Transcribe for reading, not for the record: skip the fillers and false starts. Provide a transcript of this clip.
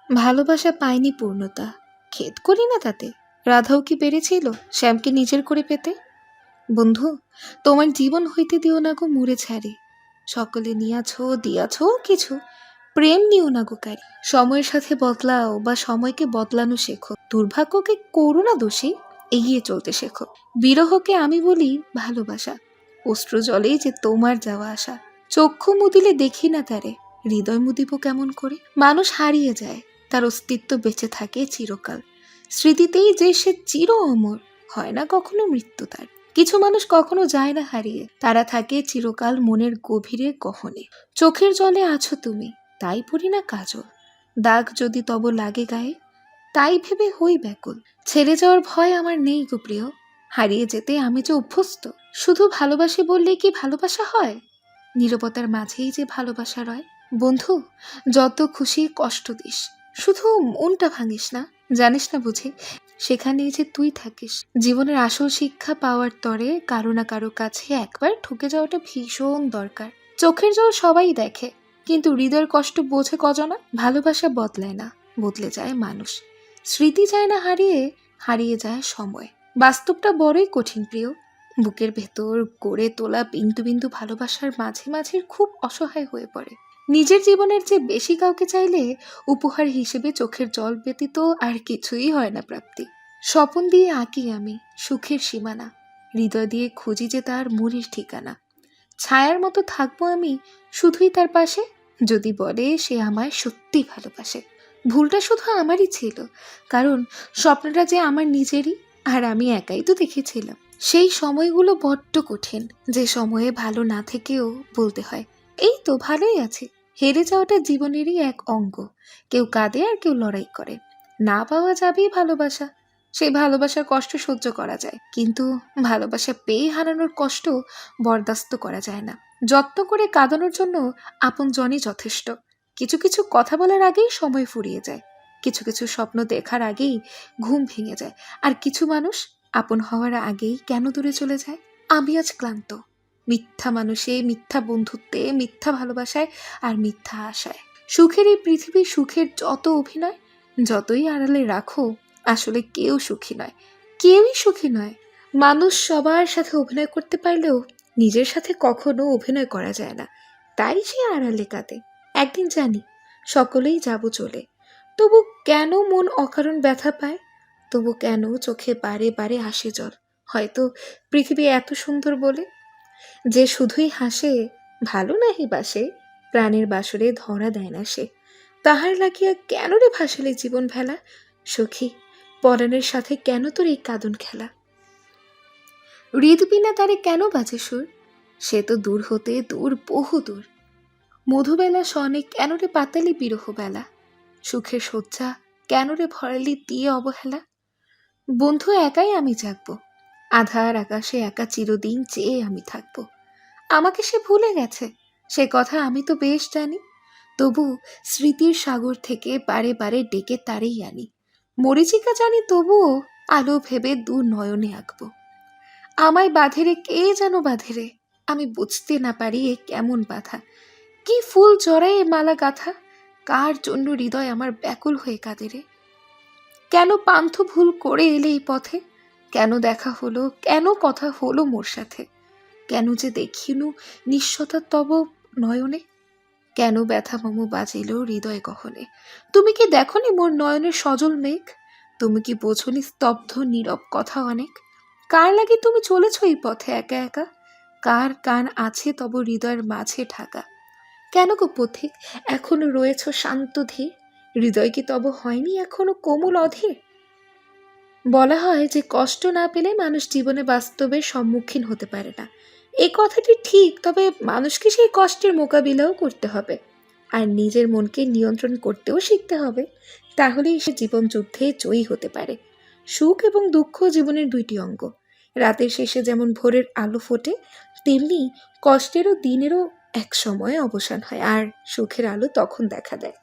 ভালোবাসা পায়নি পূর্ণতা, খেদ করি না তাতে। রাধাও কি পেরেছিল শ্যামকে নিজের করে পেতে? বন্ধু, তোমার জীবন হইতে দিও না গো মুড়ে ছাড়ি, সকলে নিয়াছ দিয়াছ কিছু, প্রেম নিও না গো কারি। সময়ের সাথে বদলাও বা সময়কে বদলানো শেখো, দুর্ভাগ্যকে করো না দোষী, এগিয়ে চলতে শেখো। বিরহকে আমি বলি ভালোবাসা, অশ্রু জলেই যে তোমার যাওয়া আসা। চক্ষু মুদিলে দেখি না তারে, হৃদয় মুদিব কেমন করে? মানুষ হারিয়ে যায়, তার অস্তিত্ব বেঁচে থাকে চিরকাল, স্মৃতিতেই যে সে চির অমর, হয় না কখনো মৃত্যু তার। কিছু মানুষ কখনো যায় না হারিয়ে, তারা থাকে চিরকাল মনের গভীরে গহনে। চোখের জলে আছো তুমি, তাই পড়ি না কাজল, দাগ যদি তব লাগে গায়ে, তাই ভেবে হই ব্যাকুল। ছেড়ে যাওয়ার ভয় আমার নেই গো প্রিয়, হারিয়ে যেতে আমি যে অভ্যস্ত। শুধু ভালোবাসি বললে কি ভালোবাসা হয়? নীরবতার মাঝেই যে ভালোবাসা রয়। বন্ধু, যত খুশি কষ্ট দিস, শুধু মনটা ভাঙিস না। জানিস না বুঝি, সেখানেই যে তুই থাকিস। জীবনের আসল শিক্ষা পাওয়ার তরে কারো না কারো কাছে একবার ঠকে যাওয়াটা ভীষণ দরকার। চোখের জল সবাই দেখে, কিন্তু হৃদয়ের কষ্ট বোঝে কজনা? ভালোবাসা বদলায় না, বদলে যায় মানুষ। স্মৃতি যায় না হারিয়ে, হারিয়ে যায় সময়। বাস্তবটা বড়ই কঠিন প্রিয়, বুকের ভেতর গড়ে তোলা বিন্দু বিন্দু ভালোবাসার মাঝে মাঝে খুব অসহায় হয়ে পড়ে। নিজের জীবনের চেয়ে বেশি কাউকে চাইলে উপহার হিসেবে চোখের জল ব্যতীত আর কিছুই হয় না প্রাপ্তি। স্বপন দিয়ে আঁকি আমি সুখের সীমানা, হৃদয় দিয়ে খুঁজি যে তার মূলের ঠিকানা। ছায়ার মতো থাকবো আমি শুধুই তার পাশে, যদি বলে সে আমায় সত্যি ভালোবাসে। ভুলটা শুধু আমারই ছিল, কারণ স্বপ্নটা যে আমার নিজেরই, আর আমি একাই তো দেখেছিলাম। সেই সময়গুলো বড্ড কঠিন, যে সময়ে ভালো না থেকেও বলতে হয় এই তো ভালোই আছে। হেরে যাওয়াটা জীবনেরই এক অঙ্গ, কেউ কাঁদে আর কেউ লড়াই করে। না পাওয়া যাবেই ভালোবাসা, সেই ভালোবাসার কষ্ট সহ্য করা যায়, কিন্তু ভালোবাসা পেয়ে হারানোর কষ্ট বরদাস্ত করা যায় না। যত্ন করে কাঁদানোর জন্য আপন জনই যথেষ্ট। কিছু কিছু কথা বলার আগেই সময় ফুরিয়ে যায়, কিছু কিছু স্বপ্ন দেখার আগেই ঘুম ভেঙে যায়, আর কিছু মানুষ আপন হওয়ার আগেই কেন দূরে চলে যায়। আমি আজ ক্লান্ত, মিথ্যা মানুষে, মিথ্যা বন্ধুত্বে, মিথ্যা ভালোবাসায় আর মিথ্যা আশায়। সুখের এই পৃথিবীর সুখের যত অভিনয়, যতই আড়ালে রাখো, আসলে কেউ সুখী নয়, কেউই সুখী নয়। মানুষ সবার সাথে অভিনয় করতে পারলেও নিজের সাথে কখনো অভিনয় করা যায় না, তাই সে আড়ালে কাঁদে। একদিন জানি সকলেই যাব চলে, তবু কেন মন অকারণ ব্যথা পায়? তবু কেন চোখে বারে বারে আসে জল? হয়তো পৃথিবী এত সুন্দর বলে, যে শুধুই হাসে, ভালো নাহি বাসে, প্রাণের বাসরে ধরা দেয় না সে। তাহার লাগিয়া কেন রে ভাসালে জীবন ভেলা? সখী, পরাণের সাথে কেন তোর এই কাঁদন খেলা? হৃদবিনা তারে কেন বাজে সুর? সে তো দূর হতে দূর, বহু দূর। মধুবেলা সনে কেন রে পাতালি বিরহ বেলা? সুখের শয্যা কেন রে ভরালি দিয়ে অবহেলা? বন্ধু, একাই আমি জাগবো, আধার আকাশে একা চিরদিন চেয়ে আমি থাকবো। আমাকে সে ভুলে গেছে, সে কথা আমি তো বেশ জানি, তবু স্মৃতির সাগর থেকে বারে বারে ডেকে তারেই আনি। মরীচিকা জানি তবুও আলো ভেবে দু নয়নে আঁকবো। আমায় বাঁধেরে কে যেন বাঁধেরে, আমি বুঝতে না পারি এ কেমন বাধা। কি ফুল জড়ায় এ মালা গাথা, কার জন্য হৃদয় আমার ব্যাকুল হয়ে কাঁদে রে? কেন পান্থ ভুল করে এলে এই পথে? কেন দেখা হলো, কেন কথা হলো মোর সাথে? কেন যে দেখিনু নিঃস্বতা তব নয়নে? কেন ব্যথা মম বাজিল হৃদয় গহনে? তুমি কি দেখনি মোর নয়নের সজল মেঘ? তুমি কি বোঝনি স্তব্ধ নীরব কথা অনেক? কার লাগি তুমি চলেছ এই পথে একা একা? কার কান আছে তব হৃদয়ের মাঝে ঢাকা? কেন গো পথিক এখনো রয়েছ শান্ত ধীর? হৃদয় কি তব হয়নি এখনো কোমল অধীর? বলা হয় যে কষ্ট না পেলে মানুষ জীবনে বাস্তবের সম্মুখীন হতে পারে না। এই কথাটি ঠিক, তবে মানুষকে সেই কষ্টের মোকাবিলাও করতে হবে, আর নিজের মনকে নিয়ন্ত্রণ করতেও শিখতে হবে। তাহলেই সে জীবন যুদ্ধে জয়ী হতে পারে। সুখ এবং দুঃখ জীবনের দুইটি অঙ্গ। রাতের শেষে যেমন ভোরের আলো ফোটে, তেমনি কষ্টেরও দিনেরও এক সময় অবসান হয়, আর সুখের আলো তখন দেখা দেয়।